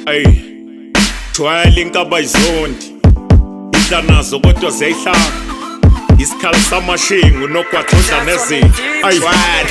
Ay, jwayele inkaba izondi idla nazo kodwa ziyayihlanga isikhala samashingu nogwadodla nezinto.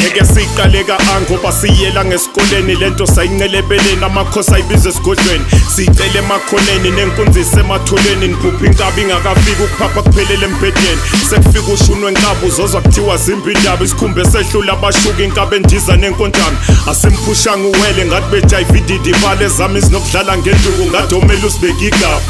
Ngeke siyiqale ka-angoba siyela ngesikoleni lento sayincelebeleni amakhosi ayibiza esigodlweni siyicele emakhoneni nenkunzi isemathuleni niphupha inkabi ingakafiki ukuphapha kuphelele embhedeni sekufika ushunwe nkaba uzozwa kuthiwa zimbi indaba isikhumbe sehlula abashuka inkabi endiza nenkonjane asimphushanga uwele ngathi bejayivididi ibale zami izinokudlala ngenduku ngadomela usibeka igaba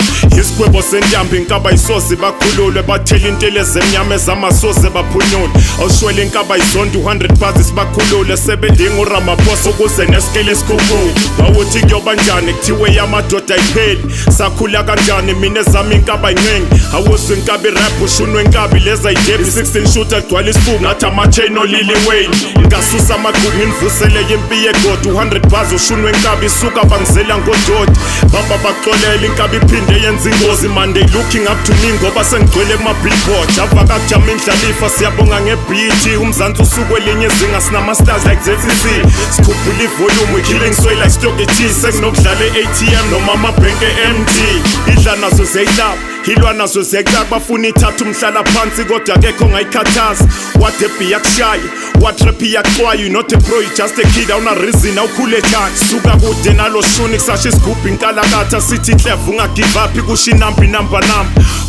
isikhwebo sentambi inkaba isosi bakhululwe bathela intelezi emnyama ezamasoze baphunyule awushwele inkaba izondi 100 bars sibakhulule sebedinga uRamaphosa ukuze nesikele sikhuphuke wawuthi kuyoba njani kuthiwe yamadoda ayipheli sakhula kanjani mina ezami inkaba incengi awuzwe inkaba irap ushunwe inkabi leza ijebi 16 shooter gcwala isifuba ngathi ama-chain olile wayne ngasusa amagugu ngivusele impi yegoda 100 bars ushunwe inkabi isuka bangizela ngododi baba baxolela inkabi iphinde yenza ingozi Monday looking up to me ngoba sengigcwele kuma-billboard ava kakujama indlalifa siyabonga nge-BET umzansi usuku elinye izinga sinama-stars like ZCC sikhuphula ivolume we-killing soy like stock et senginokudlala e-ATM noma amabhenke MT idla nazo ziyayihlaba hilwa nazo ziyaqaka bafuna ithatha umhlala phansi kodwa akekho ngayikhathaza what epi yakushaya what rap yakuxwayo not a pro you just a kid awuna reason awukhule njani suka kude nalo shuni kusasha isigubhu inkalakatha sithi Clef ungagive up kusho inamba namba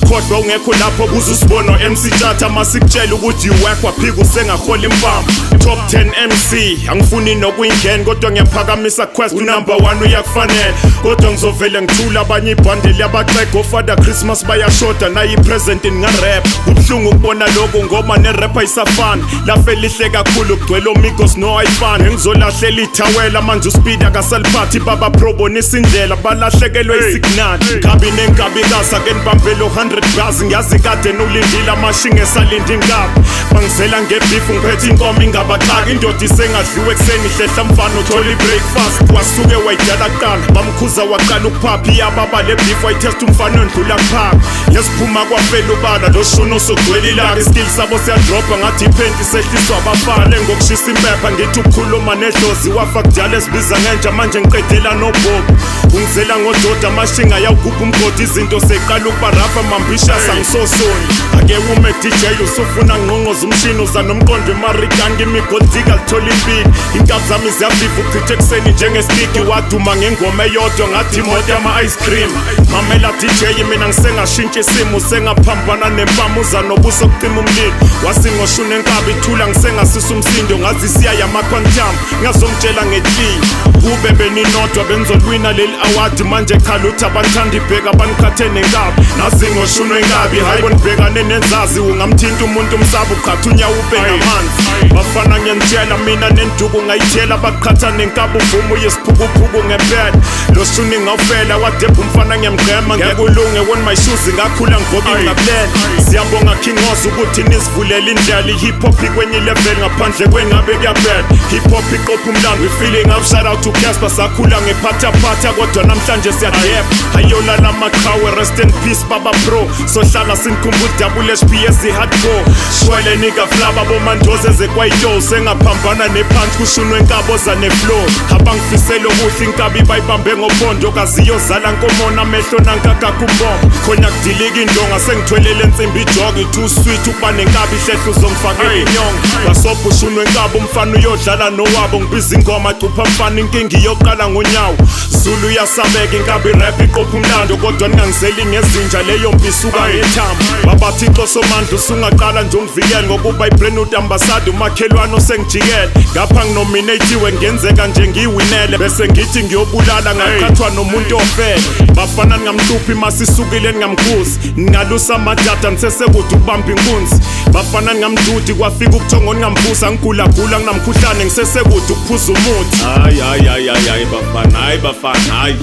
kodwa ungekho lapho buza usibona MC Tjatha masikutshela ukuthi you-work waphika usengahola impama top 10 MC angifuni nokuyingena kodwa ngiyaphakamisa quest unumber 1 uyakufanele kodwa ngizovele ngithula abanye ibhandeli abaxega ofada Christmas bayashoda nayi present ngarap ubuhlungu ukubona lokho ngoba nerapper isafana lafe lihle kakhulu kugcwele omigos no iPhone ngizolahlela ithawela manje uspeed akasaliphathi baba probonisa indlela balahlekelwe isignal kabi nenkabi kasa ke nibambele 100 bars ngiyazi kade nolindile amashinge esalinde inkabi bangizela ngebeef ngiphethe inkomo ingabaxaka indoda isengadliwe ekseni hlehla mfana uthola ibreakfast wasuke wayidala kuqala bamkhuza waqala ukuphapha iyababa le beef wayitest umfana ondlula kuphapha yesiphuma kwafela ubala lo shuno sogcwele ilaka iskill sabo siyadropa ngathi iphenti sehliswa abafana ngokushisa impepha ngithi ukukhuluma nedlozi wafa kujala esibiza ngenja manje ngiqedela nobhobo ungizela ngododa amashinga yawugubha umgodi izinto seqala ukubarafa mambishas angisosoni ake ume DJ usufuna ngqonqoza umshini uza nomqondo emarikani ngimigoldika lithola impilo inkabi zami ziyaviva uchithe ekuseni njengestiki waduma ngengoma eyodwa ngathi imoto yama-ice cream mamela DJ mina ngisengashintsha isimo sengaphambana nempama uza nobuso kucima umlilo wasingoshuna enkabi ithula ngisengasisa umsindo ngazi siya yamaquantum ngazomtshela ngetliya kube beninodwa benzolwina leli award manje khala uthi abanthanda ibheka banikhathe nenkabi nazingoshunwe enkabi hayi bonibhekane nenzazi ungamthinta umuntu umsaba uqhatha unyawo ube ngamanzi bafana ngiyanitshela mina nenduku ngayithela baqhatha nenkabi uvumo yesiphukuphuku ngempela lo shuni ngawufela wadebha umfana ngiyamgqema ngekulunge won my shoes ngakhula ngoba ingabulela siyabonga King Oz ukuthi nisivulela indlela i-hip hop ikwenye level ngaphandle kwengabe kuyabhela hip hop iqopha umlando we-feeling up shout out to Casper sakhula ngephathaphatha kodwa namhlanje siyadeba ayolala amaqhawe rest in peace baba pro sohlala sinikhumbula double HPS i-hardcore shwele nika flaba bomandoze ezekwayito sengaphambana nephansi kushunwe enkabo zaneflow abangifisela okuhle inkabi bayibambe ngophondo kaziyozala nkomona amehlo nankakakumbombo khona kudilika indonga sengithwelele ensimbi ijogi too sweet ukuba nenkabi ihlehla uzongifakela inyonga basobha ushunwe enkabo umfana uyodlala nowabo ngibiza ingoma cupha mfana inkinga iyoqala ngonyawo Zulu uyasabeka inkabi rap iqopha umlando kodwa ningangizeli ngezinja leyo mpi isuka ngethamba babathi inhlosomandla usungaqala nje ungivikele ngokuba i-brand ambassador umakhelwane osengijikele ngapha nginominatiwe ngenzeka nje ngiyiwinele bese ngithi ngiyobulala ngaqhathwa nomuntu ofele bafana ningamhluphi masisukile ningamkhuzi ningalusa amadada nisesekude ukubamba inkunzi bafana ningamdudi kwafika ubuthongo ningamvusa ngigulagula nginamkhuhlane ngisesekude ukuphuza umuthi hayi bafana hayi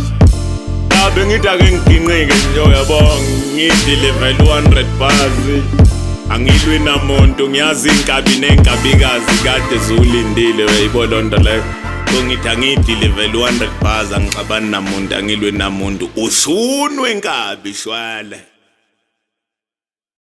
bengithi ake ngiginqike nje uyabonga ngideliver 100 bars angilwi namuntu ngiyazi inkabi nenkabikazi kade zulindile uyayibona lonto leyo ngithi angideliver 100 bars angixabani namuntu angilwi namuntu ushunwe inkabi shwala